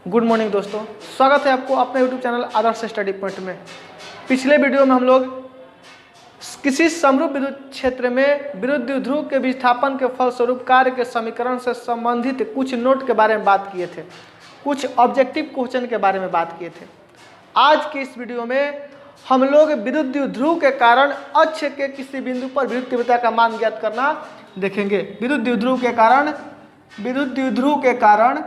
Good morning दोस्तों, स्वागत है आपको अपने यूट्यूब चैनल आदर्श स्टडी पॉइंट में। पिछले वीडियो में हम लोग किसी समरूप विद्युत क्षेत्र में विद्युत द्विध्रुव के विस्थापन के फलस्वरूप कार्य के समीकरण से संबंधित कुछ नोट के बारे में बात किए थे, कुछ ऑब्जेक्टिव क्वेश्चन के बारे में बात किए थे। आज की इस वीडियो में हम लोग विद्युत द्विध्रुव के कारण अक्ष के किसी बिंदु पर विद्युत तीव्रता का मान ज्ञात करना देखेंगे। विद्युत द्विध्रुव के कारण विद्युत द्विध्रुव के कारण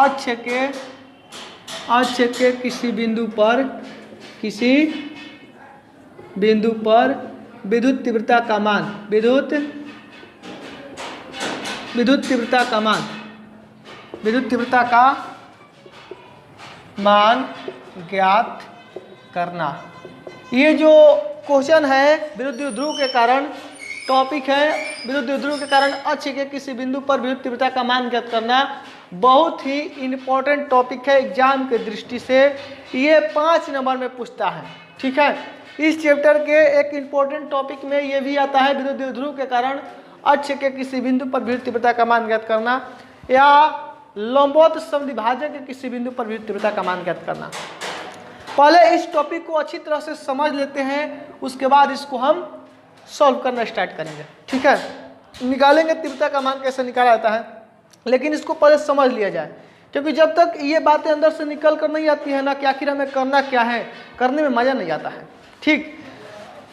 अक्ष के किसी बिंदु पर विद्युत तीव्रता का मान ज्ञात करना। ये जो क्वेश्चन है विद्युत द्विध्रुव के कारण टॉपिक है, विद्युत द्विध्रुव के कारण अक्ष के किसी बिंदु पर विद्युत तीव्रता का मान ज्ञात करना। बहुत ही इंपॉर्टेंट टॉपिक है एग्जाम के दृष्टि से, ये 5 नंबर में पूछता है। ठीक है, इस चैप्टर के एक इंपॉर्टेंट टॉपिक में ये भी आता है विद्युत द्विध्रुव के कारण अक्ष के किसी बिंदु पर विद्युत तीव्रता का मान ज्ञात करना, या लंबवत समद्विभाजक के किसी बिंदु पर विद्युत तीव्रता का मान ज्ञात करना। पहले इस टॉपिक को अच्छी तरह से समझ लेते हैं, उसके बाद इसको हम सॉल्व करना स्टार्ट करेंगे। ठीक है, निकालेंगे तीव्रता का मान कैसे निकाला जाता है, लेकिन इसको पहले समझ लिया जाए, क्योंकि जब तक ये बातें अंदर से निकल कर नहीं आती है ना कि आखिर हमें करना क्या है, करने में मजा नहीं आता है। ठीक,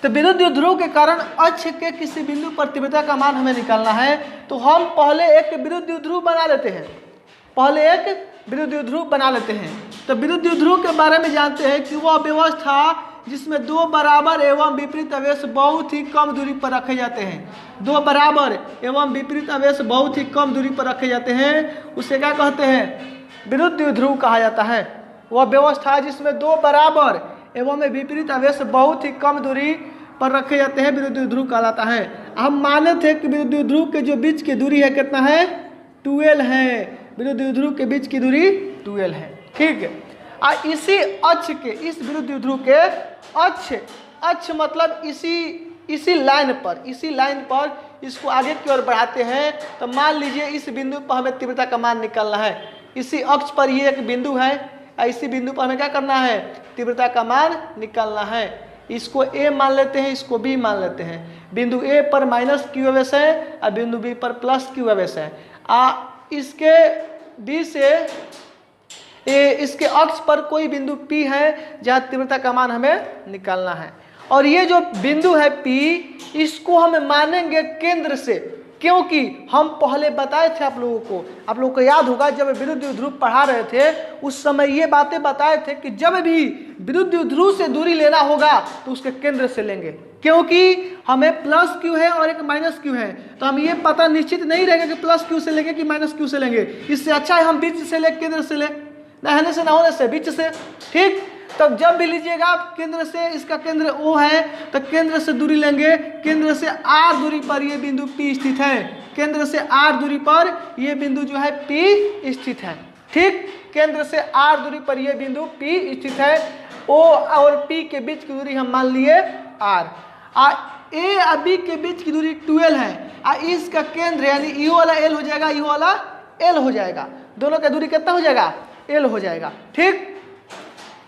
तो विद्युत द्विध्रुव के कारण अक्ष के किसी बिंदु पर तीव्रता का मान हमें निकालना है, तो हम पहले एक विद्युत द्विध्रुव बना लेते हैं। तो विद्युत द्विध्रुव के बारे में जानते हैं कि वह व्यवस्था जिसमें दो बराबर एवं विपरीत आवेश बहुत ही कम दूरी पर रखे जाते हैं। दो बराबर एवं विपरीत आवेश बहुत ही कम दूरी पर रखे जाते हैं, उसे क्या कहते हैं? विद्युत द्विध्रुव कहा जाता है। वह व्यवस्था जिसमें दो बराबर एवं विपरीत आवेश बहुत ही कम दूरी पर रखे जाते हैं विद्युत द्विध्रुव कहलाता है। हम माने थे कि विद्युत द्विध्रुव के जो बीच की दूरी है कितना है? 12 है। विद्युत द्विध्रुव के बीच की दूरी 12 है। ठीक है, इसी अक्ष के, इस विद्युत द्विध्रुव के अक्ष मतलब इसी लाइन पर इसको आगे की ओर बढ़ाते हैं। तो मान लीजिए इस बिंदु पर हमें तीव्रता का मान निकालना है। इसी अक्ष पर ये एक बिंदु है, इसी बिंदु पर हमें क्या करना है? तीव्रता का मान निकालना है। इसको A मान लेते हैं, इसको B मान लेते हैं। बिंदु A पर माइनस Q आवेश है और बिंदु B पर प्लस Q आवेश है। इसके B से इसके अक्ष पर कोई बिंदु P है जहाँ तीव्रता का मान हमें निकालना है। और ये जो बिंदु है P, इसको हम मानेंगे केंद्र से, क्योंकि हम पहले बताए थे आप लोगों को याद होगा, जब विद्युत द्विध्रुव पढ़ा रहे थे उस समय ये बातें बताए थे कि जब भी विद्युत द्विध्रुव से दूरी लेना होगा तो उसके केंद्र से लेंगे, क्योंकि हमें प्लस Q है और एक माइनस Q है। तो हम ये पता निश्चित नहीं रहेगा कि प्लस Q से लेंगे कि माइनस Q से लेंगे। इससे अच्छा है हम बीच से ले, केंद्र से ले, नहने से ना होने से बीच से। ठीक, तब जब भी लीजिएगा आप केंद्र से, इसका केंद्र O है तो केंद्र से दूरी लेंगे। केंद्र से R दूरी पर ये बिंदु P स्थित है। केंद्र से R दूरी पर ये बिंदु जो है P स्थित है। ठीक, केंद्र से R दूरी पर ये बिंदु P स्थित है। O और P के बीच की दूरी हम मान लिए R। A और B के बीच की दूरी 12 है। इसका केंद्र यानी U वाला L हो जाएगा, U वाला L हो जाएगा। दोनों का दूरी कितना हो जाएगा? L हो जाएगा। ठीक,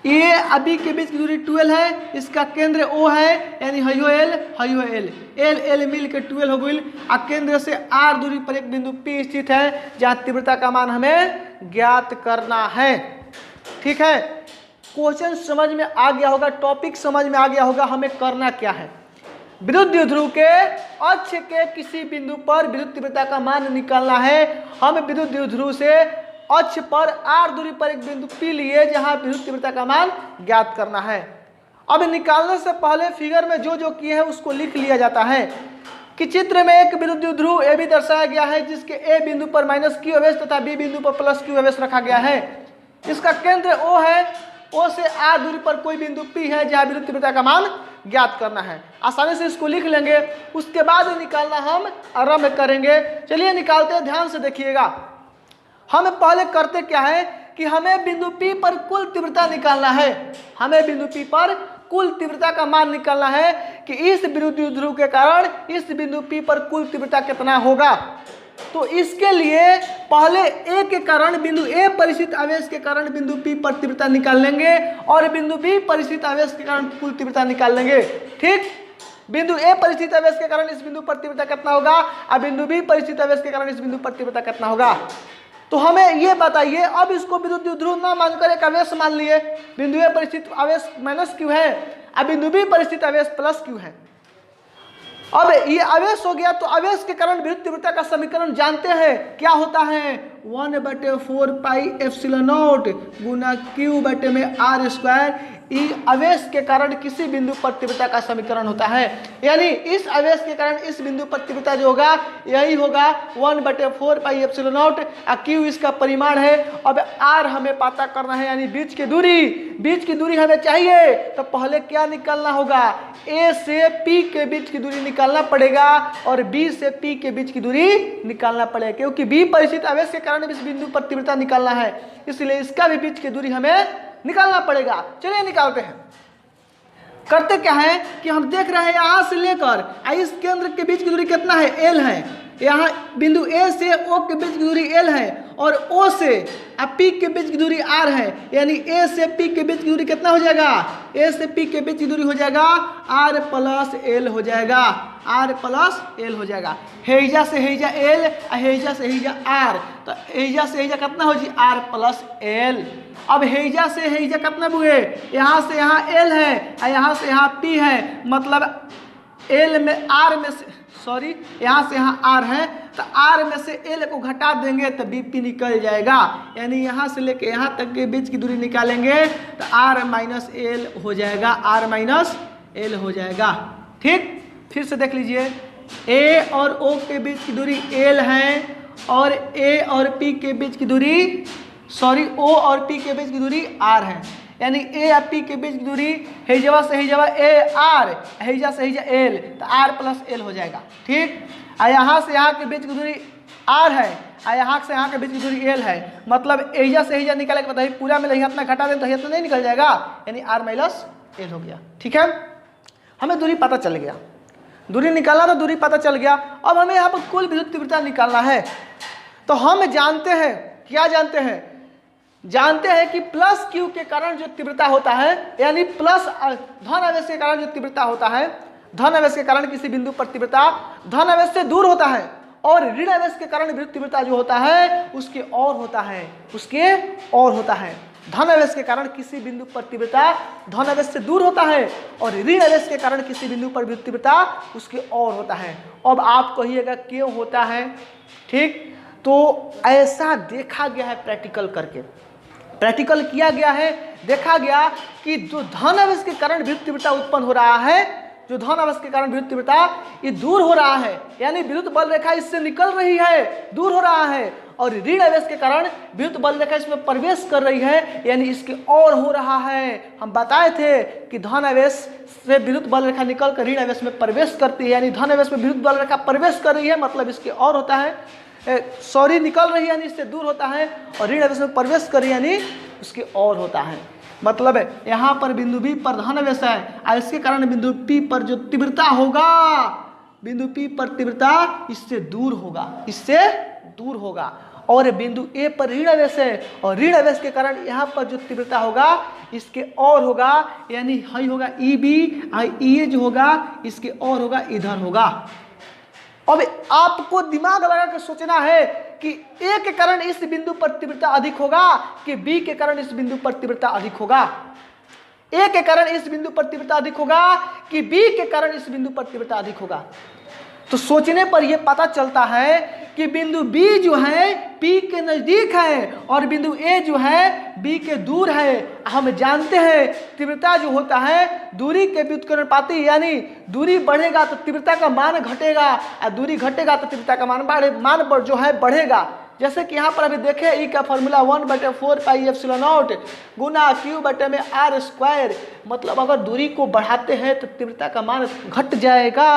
ये अभी के बीच की दूरी 12 है, इसका केंद्र O है यानी हयो L मिल के 12 हो गई। केंद्र से R दूरी पर एक बिंदु P स्थित है जहाँ तीव्रता का मान हमें ज्ञात करना है। ठीक है, क्वेश्चन समझ में आ गया होगा, टॉपिक समझ में आ गया होगा, हमें करना क्या है? विद्युत द्विध्रुव के अक्ष के किसी बिंदु पर विद्युत तीव्रता का मान निकालना है। हम विद्युत द्विध्रुव से अक्ष पर R दूरी पर एक बिंदु P लिए जहां विद्युत तीव्रता का मान ज्ञात करना है। अब निकालने से पहले फिगर में जो किए हैं उसको लिख लिया जाता है कि चित्र में एक विद्युत द्विध्रुव AB दर्शाया गया है, जिसके A बिंदु पर माइनस Q आवेश तथा B बिंदु पर प्लस Q आवेश रखा गया है। इसका केंद्र O है, O से R दूरी पर कोई बिंदु P है जहां विद्युत तीव्रता का मान ज्ञात करना है। आसानी से इसको लिख लेंगे, उसके बाद निकालना हम आरंभ करेंगे। चलिए निकालते हैं, ध्यान से देखिएगा। हम पहले करते क्या है कि हमें बिंदु P पर कुल तीव्रता निकालना है। हमें बिंदु P पर कुल तीव्रता का मान निकालना है कि इस विद्युत ध्रुव के कारण इस बिंदु P पर कुल तीव्रता कितना होगा। तो इसके लिए पहले A के कारण बिंदु A परिस्थित आवेश के कारण बिंदु P पर तीव्रता निकाल लेंगे और बिंदु B परिस्थित आवेश के कारण कुल तीव्रता निकाल लेंगे। ठीक, बिंदु A परिस्थित आवेश के कारण इस बिंदु पर तीव्रता कितना होगा और बिंदु B परिस्थित आवेश के कारण इस बिंदु पर तीव्रता कितना होगा। तो हमें ये बताइए, अब इसको विद्युत ध्रुव ना मानकर एक आवेश मान लिए, बिंदु A परिस्थित आवेश माइनस क्यू है और बिंदु B परिस्थित आवेश प्लस क्यू है। अब ये आवेश हो गया, तो आवेश के कारण विद्युत तीव्रता का समीकरण जानते हैं, क्या होता है 1/4 पाई एप्सिलॉन नॉट गुना Q बटे में R स्क्वायर। आवेश के कारण किसी बिंदु पर तीव्रता का समीकरण होता है, यानी इस आवेश के कारण इस बिंदु पर तीव्रता जो होगा यही होगा 1/4 पाई एप्सिलॉन नॉट। Q इसका परिमाण है। अब R हमें पता करना है, यानी बीच की दूरी हमें चाहिए। तो पहले क्या निकालना होगा, A से P के बीच की दूरी निकालना पड़ेगा और B से P के बीच की दूरी निकालना पड़ेगा, क्योंकि B परिस्थित आवेश के कारण इस बिंदु पर तीव्रता निकालना है, इसलिए इसका भी बीच की दूरी हमें निकालना पड़ेगा। चलिए निकालते हैं। करते क्या है कि हम देख रहे हैं यहाँ से लेकर इस केंद्र के बीच की दूरी कितना है, L है। यहाँ बिंदु A से O के बीच की दूरी L है और O से P के बीच की दूरी R है, यानी A से P के बीच की दूरी कितना हो जाएगा, A से P के बीच की दूरी हो जाएगा R प्लस L हो जाएगा, R प्लस L हो जाएगा। हेजा से हेजा L, हेजा से हेजा R, तो हेजा से हेजा कितना हो जी R प्लस L। अब हेजा से हेजा कितना हुए, यहाँ से यहाँ L है और यहाँ से यहाँ P है, मतलब L में R में से सॉरी यहाँ से यहाँ R है, तो R में से L को घटा देंगे तो BP निकल जाएगा, यानी यहाँ से लेके यहाँ तक के बीच की दूरी निकालेंगे तो R माइनस L हो जाएगा, R माइनस L हो जाएगा। ठीक, फिर से देख लीजिए, A और O के बीच की दूरी L है और A और P के बीच की दूरी O और P के बीच की दूरी R है, यानी A और P के बीच की दूरी हेजवा से हेजवा A R, हेजा से हेजा L, तो R प्लस L हो जाएगा। ठीक, और यहाँ से यहाँ के बीच की दूरी R है और यहाँ से यहाँ के बीच की दूरी L है, मतलब हेजा से हेजा निकाले के बताइए पूरा में इतना घटा दें तो ये तो नहीं निकल जाएगा, यानी R माइनस L हो गया। ठीक है, हमें दूरी पता चल गया, दूरी निकालना तो दूरी पता चल गया। अब हमें यहाँ पर कुल विद्युत तीव्रता निकालना है। तो हम जानते हैं, क्या जानते हैं, जानते हैं कि प्लस Q के कारण जो तीव्रता होता है, यानी प्लस धन आवेश के कारण जो तीव्रता होता है, धन आवेश के कारण किसी बिंदु पर तीव्रता धन आवेश से दूर होता है और ऋण आवेश के कारण विद्युत तीव्रता जो होता है उसके और होता है, धन आवेश के कारण किसी बिंदु पर तीव्रता धन आवेश से दूर होता है और ऋण आवेश के कारण किसी बिंदु पर विद्युत तीव्रता उसके और होता है। अब आप कहिएगा क्यों होता है। ठीक, तो ऐसा देखा गया है, प्रैक्टिकल करके प्रैक्टिकल किया गया है, देखा गया कि जो धन आवेश के कारण विद्युत तीव्रता उत्पन्न हो रहा है, जो धन आवेश के कारण विद्युत तीव्रता ये दूर हो रहा है, यानी विद्युत बल रेखा इससे निकल रही है, दूर हो रहा है, और ऋण आवेश के कारण विद्युत बल रेखा इसमें प्रवेश कर रही है, यानी इसके और हो रहा है। हम बताए थे कि धन आवेश से विद्युत बल रेखा निकल कर ऋण आवेश में प्रवेश करती है, यानी धन आवेश में विद्युत बल रेखा प्रवेश कर रही है, मतलब इसके और होता है, निकल रही है यानी इससे दूर होता है, और ऋण आवेश में प्रवेश कर रही है यानी उसके और होता है। मतलब यहाँ पर बिंदु B पर धन आवेश है और इसके कारण बिंदु P पर जो तीव्रता होगा, बिंदु P पर तीव्रता इससे दूर होगा, और बिंदु A पर ऋण आवेश है और ऋण आवेश के कारण यहाँ पर जो तीव्रता होगा इसके और होगा, यानी हाई होगा EB और EA जो होगा इसके और होगा, इधर होगा। अब आपको दिमाग लगा कर सोचना है कि A के कारण इस बिंदु पर तीव्रता अधिक होगा कि B के कारण इस बिंदु पर तीव्रता अधिक होगा, A के कारण इस बिंदु पर तीव्रता अधिक होगा कि B के कारण इस बिंदु पर तीव्रता अधिक होगा। तो सोचने पर यह पता चलता है कि बिंदु B जो है P के नजदीक है और बिंदु A जो है B के दूर है। हम जानते हैं तीव्रता जो होता है दूरी के व्युत्क्रमानुपाती, यानी दूरी बढ़ेगा तो तीव्रता का मान घटेगा और दूरी घटेगा तो तीव्रता का मान जो है बढ़ेगा। जैसे कि यहाँ पर अभी देखें ई का formula 1/4 pi epsilon not Guna Q बटे में R स्क्वायर, मतलब अगर दूरी को बढ़ाते हैं तो तीव्रता का मान घट जाएगा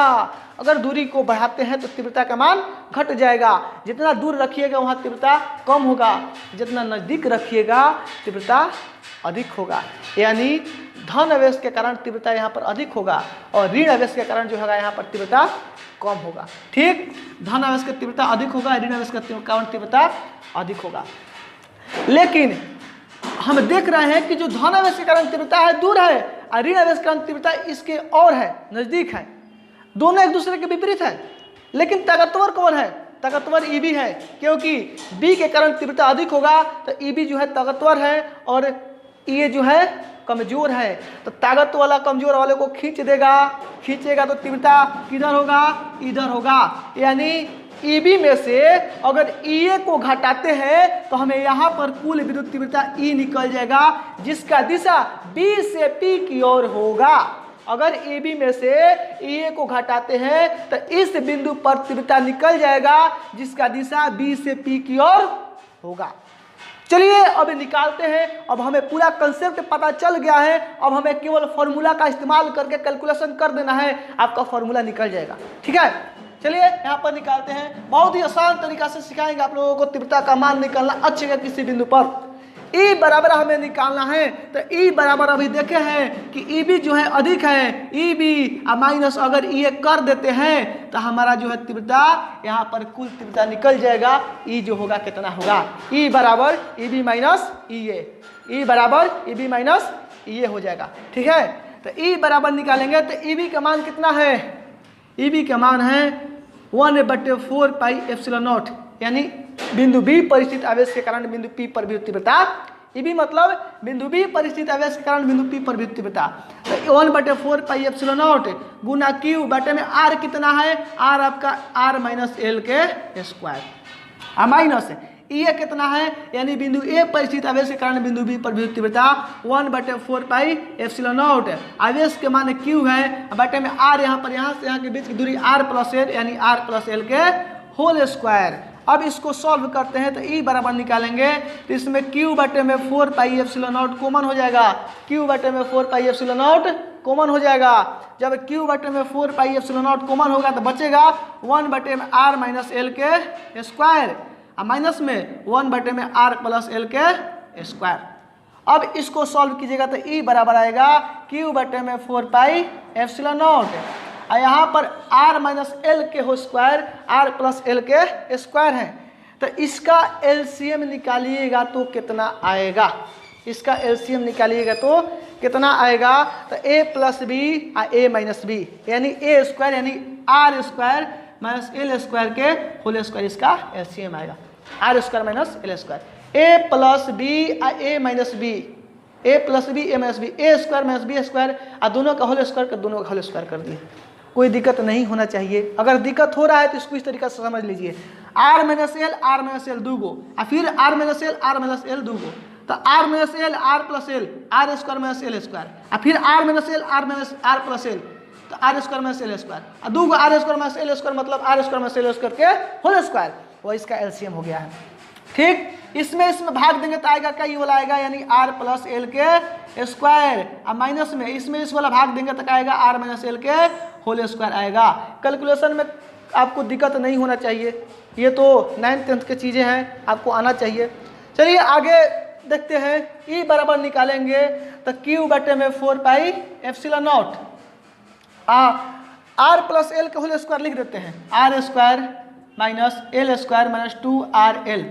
अगर दूरी को बढ़ाते हैं तो तीव्रता का मान घट जाएगा। जितना दूर रखिएगा वहाँ तीव्रता कम होगा, जितना नज़दीक रखिएगा तीव्रता अधिक होगा। यानी धन आवेश के कारण तीव्रता यहाँ पर अधिक होगा और ऋण आवेश के कारण जो होगा यहाँ पर तीव्रता कम होगा। ठीक, धन आवेश की तीव्रता अधिक होगा, ऋण आवेश के कारण तीव्रता अधिक होगा। लेकिन हम देख रहे हैं कि जो धन आवेश के कारण तीव्रता है दूर है और ऋण आवेश के कारण तीव्रता इसके और है, नजदीक है। दोनों एक दूसरे के विपरीत है, लेकिन ताकतवर कौन है? ताकतवर ईबी है, क्योंकि बी के कारण तीव्रता अधिक होगा तो ईबी जो है ताकतवर है और ये जो है कमजोर है। तो ताकत वाला कमजोर वाले को खींच देगा, खींचेगा तो तीव्रता किधर होगा? इधर होगा। यानी ईबी में से अगर ईए को घटाते हैं तो हमें यहाँ पर कुल विद्युत तीव्रता ई निकल जाएगा, जिसका दिशा बी से पी की ओर होगा। अगर ईबी में से ईए को घटाते हैं तो इस बिंदु पर तीव्रता निकल जाएगा, जिसका दिशा बी से पी की ओर होगा। चलिए अब निकालते हैं। अब हमें पूरा कंसेप्ट पता चल गया है, अब हमें केवल फॉर्मूला का इस्तेमाल करके कैलकुलेशन कर देना है, आपका फॉर्मूला निकल जाएगा। ठीक है, चलिए यहाँ पर निकालते हैं। बहुत ही आसान तरीका से सिखाएंगे आप लोगों को तीव्रता का मान निकालना अच्छे का किसी बिंदु पर। ई बराबर हमें निकालना है, तो ई बराबर अभी देखे हैं कि ई बी जो है अधिक है, ई बी माइनस अगर ई ए कर देते हैं तो हमारा जो है तीव्रता यहाँ पर कुल तीव्रता निकल जाएगा। ई जो होगा कितना होगा? ई बराबर ई बी माइनस ई ए, ई बराबर ई बी माइनस ई ए हो जाएगा। ठीक है, तो ई बराबर निकालेंगे तो ई बी का मान कितना है? ई बी का मान है 1/4 पाई एप्सिलॉन नॉट, यानी बिंदु बी पर स्थित आवेश के कारण बिंदु पी पर विद्युत तीव्रता। ईबी मतलब बिंदु बी पर स्थित आवेश के कारण बिंदु पी पर विद्युत तीव्रता। तो 1/4 पाई एप्सिलॉन नॉट गुना क्यू बटे में आर कितना है? आर आपका आर माइनस एल के स्क्वायर। माइनस ई ए कितना है? यानी बिंदु ए पर स्थित आवेश के कारण बिंदु बी पर विद्युत तीव्रता 1/4 पाई एप्सिलॉन नॉट। आवेश के मान क्यू है, बटे में आर, यहाँ पर यहाँ से यहाँ के बीच की दूरी आर प्लस एल, यानी आर प्लस एल के होल स्क्वायर। अब इसको सॉल्व करते हैं तो ई बराबर निकालेंगे तो इसमें क्यू बटे में 4 पाई एप्सिलॉन नॉट कॉमन हो जाएगा। क्यू बटे में 4 पाई एप्सिलॉन नॉट कॉमन हो जाएगा। जब क्यू बटे में 4 पाई एप्सिलॉन नॉट कॉमन होगा तो बचेगा 1 बटे में आर माइनस एल के स्क्वायर, माइनस में 1 बटे में आर प्लस एल के स्क्वायर। अब इसको सॉल्व कीजिएगा तो ई बराबर आएगा क्यू बटे में 4 पाई एप्सिलॉन नॉट, और यहाँ पर r माइनस एल के हो स्क्वायर, r प्लस एल के स्क्वायर है। तो इसका एलसीएम निकालिएगा तो कितना आएगा? इसका एलसीएम निकालिएगा तो कितना आएगा? तो a plus b a minus b, यानी ए स्क्वायर यानी r square minus L square के होल स्क्वायर, इसका एलसीएम आएगा r square minus L square. A plus b a minus b, a plus b a minus b, a square minus b square, और दोनों का whole square कर दोनों का whole square कर दिए। कोई दिक्कत नहीं होना चाहिए। अगर दिक्कत हो रहा है तो इसको इस तरीका से समझ लीजिए, आर माइनस एल दूगो, और फिर आर माइनस एल दूगो, तो R minus L R plus L, R square minus L square, और फिर R minus L R plus L, तो are square minus L square, और दूगो R square minus L square मतलब R square minus L square के whole square, वो इसका LCM हो गया है। ठीक, इसमें भाग देंगे तो आएगा क्या? ये वाला आएगा, यानी आर प्लस एल के स्क्वायर, और माइनस में इसमें इस वाला भाग देंगे तो क्या आएगा? आर माइनस एल के होल स्क्वायर आएगा। कैलकुलेशन में आपको दिक्कत नहीं होना चाहिए, ये तो 9th 10th की चीज़ें हैं, आपको आना चाहिए। चलिए आगे देखते हैं। ई बराबर निकालेंगे तो क्यू बटे में 4 pi epsilon nought, r plus l के होल स्क्वायर लिख देते हैं, r square minus L square minus 2RL,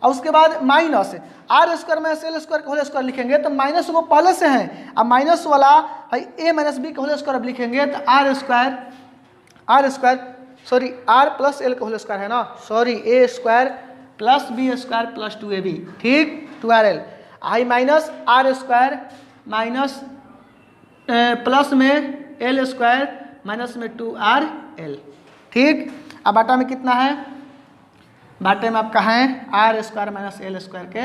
और उसके बाद minus are square minus L square का होल स्क्वायर लिखेंगे तो माइनस वो पहले से हैं, अब माइनस वाला ए माइनस बी का होल स्क्वायर अब लिखेंगे तो आर प्लस एल का होल स्क्वायर है ना, sorry A square plus B square plus 2AB, ठीक 2RL, आई minus are square minus plus में एल स्क्वायर माइनस में 2RL, ठीक। अब बाटा में कितना है? बाटे में आपका है r square minus L square के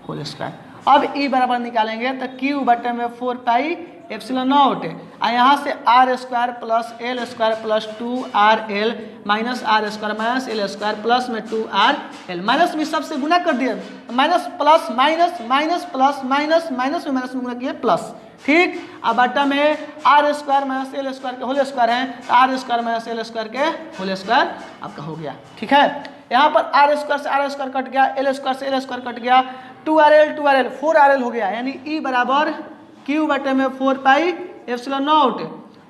होल स्क्वायर। अब ई बराबर निकालेंगे तो क्यू बटे में 4 पाई एप्सिलॉन नॉट, और यहाँ से r square plus l square plus 2RL minus are square minus L square plus में 2RL, माइनस में सबसे गुना कर दिया, minus plus minus minus plus minus minus में गुना किया प्लस, ठीक। अब बटा में r square minus L square के होल स्क्वायर है, तो are square minus L square के होल स्क्वायर आपका हो गया, ठीक है। यहाँ पर आर स्क्वायर से आर स्क्वायर कट गया, एल स्क्वायर से एल स्क्वायर कट गया, 2RL 4RL हो गया, यानी ई बराबर क्यू बटे में 4 पाई एप्सिलॉन नॉट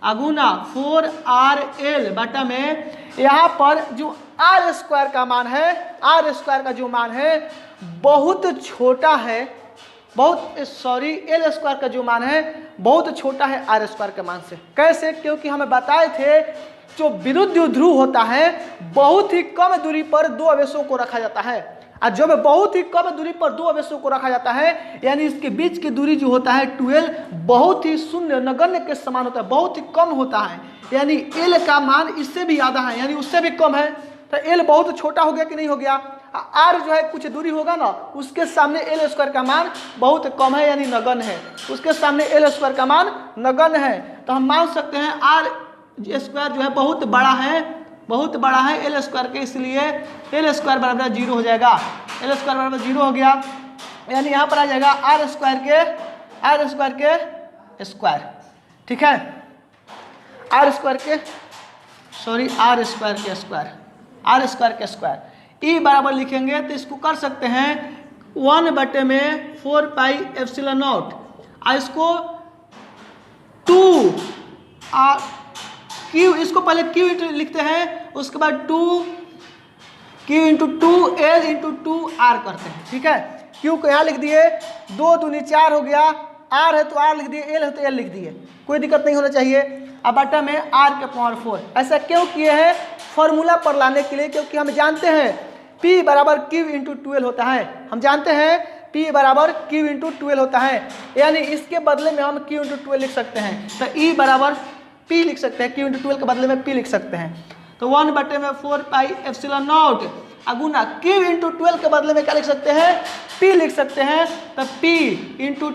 अगुना 4RL बटा में, यहाँ पर जो आर स्क्वायर का मान है, आर स्क्वायर का जो मान है बहुत छोटा है, एल स्क्वायर का जो मान है बहुत छोटा है आर स्क्वायर के मान से। कैसे? क्योंकि हमें बताए थे जो विरुद्ध ध्रुव होता है बहुत ही कम दूरी पर दो आवेशों को रखा जाता है, और जब बहुत ही कम दूरी पर दो आवेशों को रखा जाता है यानी इसके बीच की दूरी जो होता है 12 बहुत ही शून्य नगण्य के समान होता है, बहुत ही कम होता है, यानी एल का मान इससे भी आधा है, यानी उससे भी कम है, तो एल बहुत छोटा हो गया कि नहीं हो गया। आर जो है कुछ दूरी होगा ना, उसके सामने एल स्क्वायर का मान बहुत कम है यानी नगण्य है, उसके सामने एल स्क्वायर का मान नगण्य है, तो हम मान सकते हैं आर स्क्वायर जो है बहुत बड़ा है एल स्क्वायर के, इसलिए एल स्क्वायर बराबर 0 हो जाएगा, एल स्क्वायर बराबर 0 हो गया, यानी यहाँ पर आ जाएगा आर स्क्वायर के स्क्वायर, ठीक है, आर स्क्वायर के स्क्वायर, ई बराबर लिखेंगे तो इसको कर सकते हैं 1 बटे में 4 पाई एप्सिलॉन नॉट, और इसको 2 क्यू, इसको पहले क्यू लिखते हैं, उसके बाद 2Q into 2L into 2R करते हैं, ठीक है। क्यू को यहाँ लिख दिए, 2 दूनी 4 हो गया, R है तो R लिख दिए, L है तो L लिख दिए, कोई दिक्कत नहीं होना चाहिए। अब बटा में R के पावर 4, ऐसा क्यों किए हैं? फॉर्मूला पर लाने के लिए, क्योंकि हम जानते हैं P बराबर Q इंटू 12 होता है, हम जानते हैं P बराबर Q इंटू 12 होता है, यानी इसके बदले में हम Q इंटू 12 लिख सकते हैं, तो E बराबर P लिख सकते हैं, Q इंटू 12 के बदले में P लिख सकते हैं, तो 1 बटे में 4 पाई एप्सिलॉन नॉट अगुना Q इंटू 12 के बदले में क्या लिख सकते हैं? P लिख सकते हैं, तो P इंटू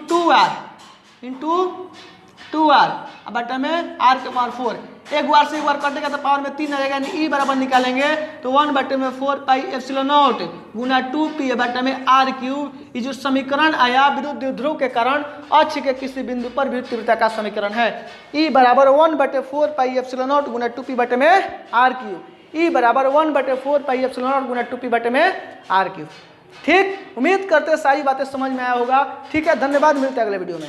2R अब बटा में R के पावर 4, एक बार से एक बार कटेगा तो पावर में 3 आ जाएगा, यानी ई बराबर निकालेंगे तो 1 बटे में 4 pi epsilon not Guna 2P बटा में R क्यूब, ये जो समीकरण आया विरुद्ध ध्रुव के कारण अक्ष के किसी बिंदु पर विद्युत तीव्रता का समीकरण है। ई बराबर 1 बटे 4 pi epsilon not Guna 2P बटे में R क्यूब, ई बराबर 1 बटे 4 pi epsilon not Guna 2P बटे में R क्यूब। ठीक, उम्मीद करते हैं सारी बातें समझ में आया होगा। ठीक है, धन्यवाद, मिलते हैं अगले वीडियो में।